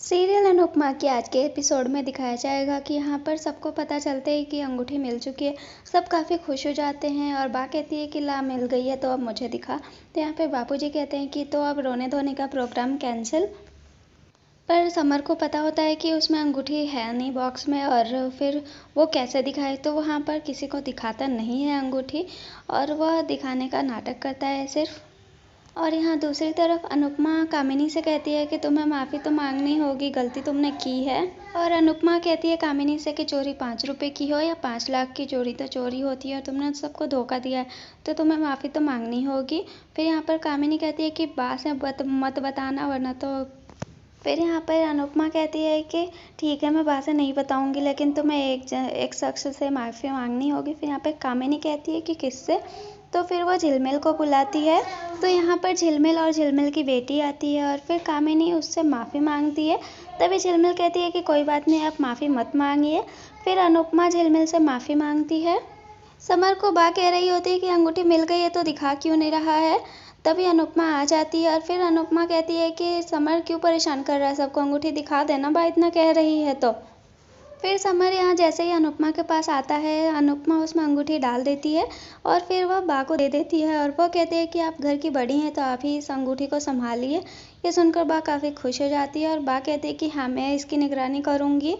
Serial Anupama के आज के एपिसोड में दिखाया जाएगा कि यहाँ पर सबको पता चलते ही कि अंगूठी मिल चुकी है। सब काफ़ी खुश हो जाते हैं और बा कहती है कि ला मिल गई है तो अब मुझे दिखा। तो यहाँ पे बापूजी कहते हैं कि तो अब रोने धोने का प्रोग्राम कैंसिल। पर समर को पता होता है कि उसमें अंगूठी है नहीं बॉक्स में, और फिर वो कैसे दिखाए। तो वहाँ पर किसी को दिखाता नहीं है अंगूठी और वह दिखाने का नाटक करता है सिर्फ। और यहाँ दूसरी तरफ अनुपमा कामिनी से कहती है कि तुम्हें माफ़ी तो मांगनी होगी, गलती तुमने की है। और अनुपमा कहती है कामिनी से कि चोरी 5 रुपए की हो या 5 लाख की, चोरी तो चोरी होती है और तुमने सबको धोखा दिया है तो तुम्हें माफ़ी तो मांगनी होगी। फिर यहाँ पर कामिनी कहती है कि बा से मत बताना वरना तो। फिर यहाँ पर अनुपमा कहती है कि ठीक है मैं बा से नहीं बताऊंगी, लेकिन तुम्हें एक शख्स से माफ़ी मांगनी होगी। फिर यहाँ पर कामिनी कहती है कि किससे। तो फिर वो झिलमिल को बुलाती है। तो यहाँ पर झिलमिल और झिलमिल की बेटी आती है और फिर कामिनी उससे माफ़ी मांगती है। तभी झिलमिल कहती है कि कोई बात नहीं, आप माफ़ी मत मांगिए। फिर अनुपमा झिलमिल से माफ़ी मांगती है। समर को बा कह रही होती है कि अंगूठी मिल गई है तो दिखा क्यों नहीं रहा है। तभी अनुपमा आ जाती है और फिर अनुपमा कहती है कि समर क्यों परेशान कर रहा है सबको, अंगूठी दिखा देना बा इतना कह रही है तो। फिर समर यहाँ जैसे ही अनुपमा के पास आता है, अनुपमा उसमें अंगूठी डाल देती है और फिर वह बा को दे देती है और वो कहते हैं कि आप घर की बड़ी हैं तो आप ही इस अंगूठी को संभालिए। ये सुनकर बा काफ़ी खुश हो जाती है और बा कहती है कि हाँ मैं इसकी निगरानी करूँगी।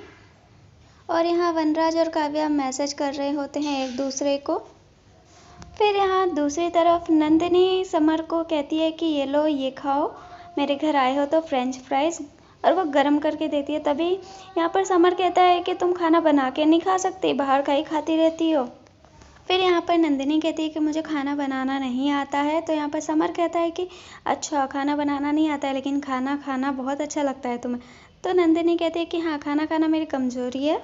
और यहाँ वनराज और काव्या मैसेज कर रहे होते हैं एक दूसरे को। फिर यहाँ दूसरी तरफ नंदिनी समर को कहती है कि ये लो ये खाओ, मेरे घर आए हो तो फ्रेंच फ्राइज़, और वो गर्म करके देती है। तभी यहाँ पर समर कहता है कि तुम खाना बना के नहीं खा सकती, बाहर का ही खाती रहती हो। फिर यहाँ पर नंदिनी कहती है कि मुझे खाना बनाना नहीं आता है। तो यहाँ पर समर कहता है कि अच्छा खाना बनाना नहीं आता है लेकिन खाना खाना बहुत अच्छा लगता है तुम्हें। तो नंदिनी कहती है कि हाँ खाना खाना मेरी कमज़ोरी है।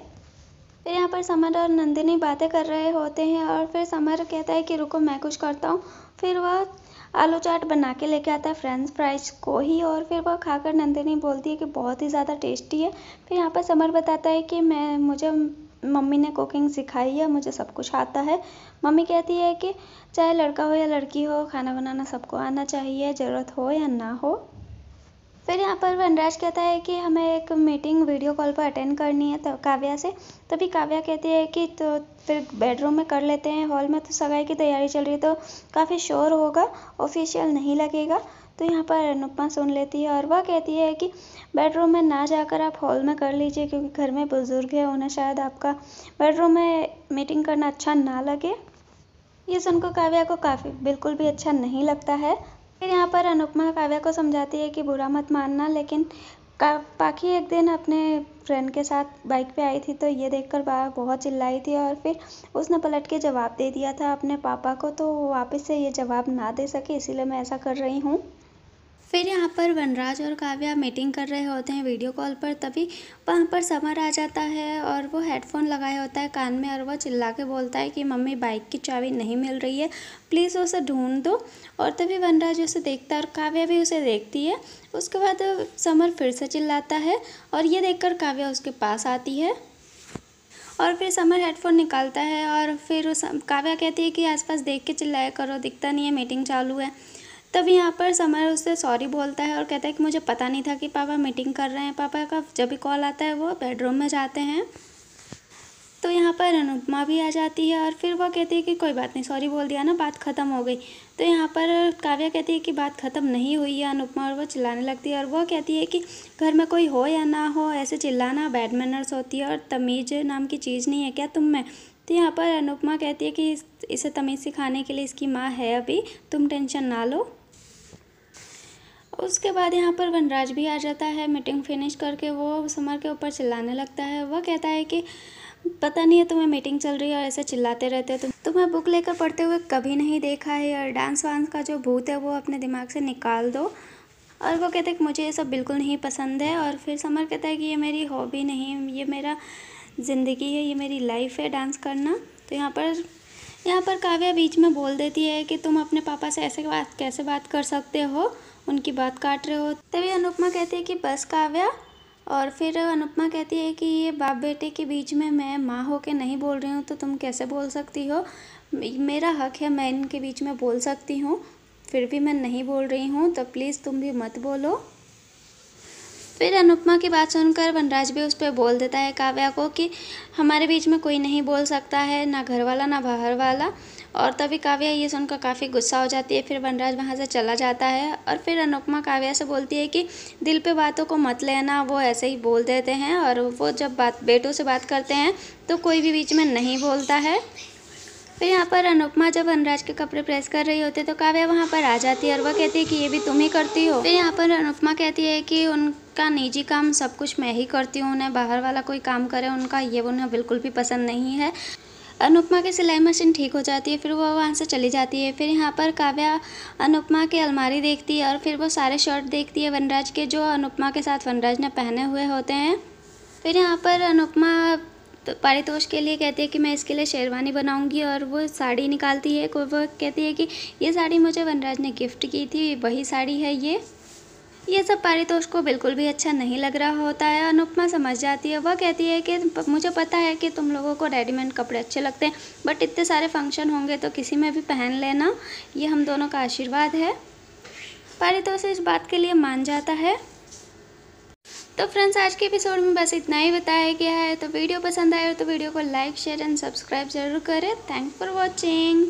फिर यहाँ पर समर और नंदिनी बातें कर रहे होते हैं और फिर समर कहता है कि रुको मैं कुछ करता हूँ। फिर वह आलू चाट बना के लेके आता है फ्रेंच फ्राइज को ही, और फिर वह खाकर नंदिनी बोलती है कि बहुत ही ज़्यादा टेस्टी है। फिर यहाँ पर समर बताता है कि मुझे मम्मी ने कुकिंग सिखाई है, मुझे सब कुछ आता है। मम्मी कहती है कि चाहे लड़का हो या लड़की हो खाना बनाना सबको आना चाहिए, ज़रूरत हो या ना हो। फिर यहाँ पर वनराज कहता है कि हमें एक मीटिंग वीडियो कॉल पर अटेंड करनी है तो काव्या से। तभी काव्या कहती है कि तो फिर बेडरूम में कर लेते हैं, हॉल में तो सगाई की तैयारी चल रही है तो काफ़ी शोर होगा, ऑफिशियल नहीं लगेगा। तो यहाँ पर अनुपमा सुन लेती है और वह कहती है कि बेडरूम में ना जाकर आप हॉल में कर लीजिए, क्योंकि घर में बुजुर्ग है, उन्हें शायद आपका बेडरूम में मीटिंग करना अच्छा ना लगे। ये सुनकर काव्या को काफ़ी बिल्कुल भी अच्छा नहीं लगता है। फिर यहाँ पर अनुपमा काव्या को समझाती है कि बुरा मत मानना, लेकिन पाखी एक दिन अपने फ्रेंड के साथ बाइक पे आई थी तो ये देखकर बहुत चिल्लाई थी और फिर उसने पलट के जवाब दे दिया था अपने पापा को, तो वो वापस से ये जवाब ना दे सके इसीलिए मैं ऐसा कर रही हूँ। फिर यहाँ पर वनराज और काव्या मीटिंग कर रहे होते हैं वीडियो कॉल पर। तभी वहाँ पर समर आ जाता है और वो हेडफोन लगाया होता है कान में और वह चिल्ला के बोलता है कि मम्मी बाइक की चाबी नहीं मिल रही है, प्लीज़ उसे ढूंढ दो। और तभी वनराज उसे देखता है और काव्या भी उसे देखती है। उसके बाद समर फिर से चिल्लाता है और ये देखकर काव्या उसके पास आती है और फिर समर हेडफोन निकालता है और फिर काव्या कहती है कि आसपास देख के चिल्लाया करो, दिखता नहीं है मीटिंग चालू है। तभी यहाँ पर समर उससे सॉरी बोलता है और कहता है कि मुझे पता नहीं था कि पापा मीटिंग कर रहे हैं। पापा का जब भी कॉल आता है वो बेडरूम में जाते हैं। तो यहाँ पर अनुपमा भी आ जाती है और फिर वह कहती है कि कोई बात नहीं, सॉरी बोल दिया ना, बात ख़त्म हो गई। तो यहाँ पर काव्या कहती है कि बात ख़त्म नहीं हुई है अनुपमा, और वो चिल्लाने लगती है और वह कहती है कि घर में कोई हो या ना हो ऐसे चिल्लाना बैड मैनर्स होती है और तमीज़ नाम की चीज़ नहीं है क्या तुम में। तो यहाँ पर अनुपमा कहती है कि इसे तमीज़ सिखाने के लिए इसकी माँ है अभी, तुम टेंशन ना लो। उसके बाद यहाँ पर वनराज भी आ जाता है मीटिंग फिनिश करके। वो समर के ऊपर चिल्लाने लगता है। वह कहता है कि पता नहीं है तुम्हें मीटिंग चल रही है और ऐसे चिल्लाते रहते हो, तुम्हें बुक लेकर पढ़ते हुए कभी नहीं देखा है, और डांस वांस का जो भूत है वो अपने दिमाग से निकाल दो। और वो कहते हैं कि मुझे ये सब बिल्कुल नहीं पसंद है। और फिर समर कहता है कि ये मेरी हॉबी नहीं, ये मेरा ज़िंदगी है, ये मेरी लाइफ है डांस करना। तो यहाँ पर काव्या बीच में बोल देती है कि तुम अपने पापा से ऐसे कैसे बात कर सकते हो, उनकी बात काट रहे हो। तभी अनुपमा कहती है कि बस काव्या। और फिर अनुपमा कहती है कि ये बाप बेटे के बीच में मैं माँ होके नहीं बोल रही हूँ तो तुम कैसे बोल सकती हो, मेरा हक है, मैं इनके बीच में बोल सकती हूँ, फिर भी मैं नहीं बोल रही हूँ तो प्लीज़ तुम भी मत बोलो। फिर अनुपमा की बात सुनकर वनराज भी उस पर बोल देता है काव्या को कि हमारे बीच में कोई नहीं बोल सकता है, ना घर वाला ना बाहर वाला। और तभी काव्या ये सुनकर काफ़ी गुस्सा हो जाती है। फिर वनराज वहाँ से चला जाता है और फिर अनुपमा काव्या से बोलती है कि दिल पे बातों को मत लेना, वो ऐसे ही बोल देते हैं और वो जब बेटों से बात करते हैं तो कोई भी बीच में नहीं बोलता है। फिर यहाँ पर अनुपमा जब वनराज के कपड़े प्रेस कर रही होती है तो काव्या वहाँ पर आ जाती है और वह कहती है कि ये भी तुम ही करती हो। फिर यहाँ पर अनुपमा कहती है कि उनका निजी काम सब कुछ मैं ही करती हूँ, उन्हें बाहर वाला कोई काम करे उनका ये उन्हें बिल्कुल भी पसंद नहीं है। अनुपमा की सिलाई मशीन ठीक हो जाती है, फिर वो वहाँ से चली जाती है। फिर यहाँ पर काव्या अनुपमा की अलमारी देखती है और फिर वो सारे शर्ट देखती है वनराज के, जो अनुपमा के साथ वनराज ने पहने हुए होते हैं। फिर यहाँ पर अनुपमा तो पारितोष के लिए कहती है कि मैं इसके लिए शेरवानी बनाऊंगी और वो साड़ी निकालती है। वो कहती है कि ये साड़ी मुझे वनराज ने गिफ्ट की थी, वही साड़ी है ये सब पारितोष को बिल्कुल भी अच्छा नहीं लग रहा होता है। अनुपमा समझ जाती है, वह कहती है कि मुझे पता है कि तुम लोगों को रेडीमेड कपड़े अच्छे लगते हैं, बट इतने सारे फंक्शन होंगे तो किसी में भी पहन लेना, ये हम दोनों का आशीर्वाद है। पारितोष इस बात के लिए मान जाता है। तो फ्रेंड्स, आज के एपिसोड में बस इतना ही बताया गया है। तो वीडियो पसंद आए तो वीडियो को लाइक शेयर एंड सब्सक्राइब जरूर करें। Thanks for watching.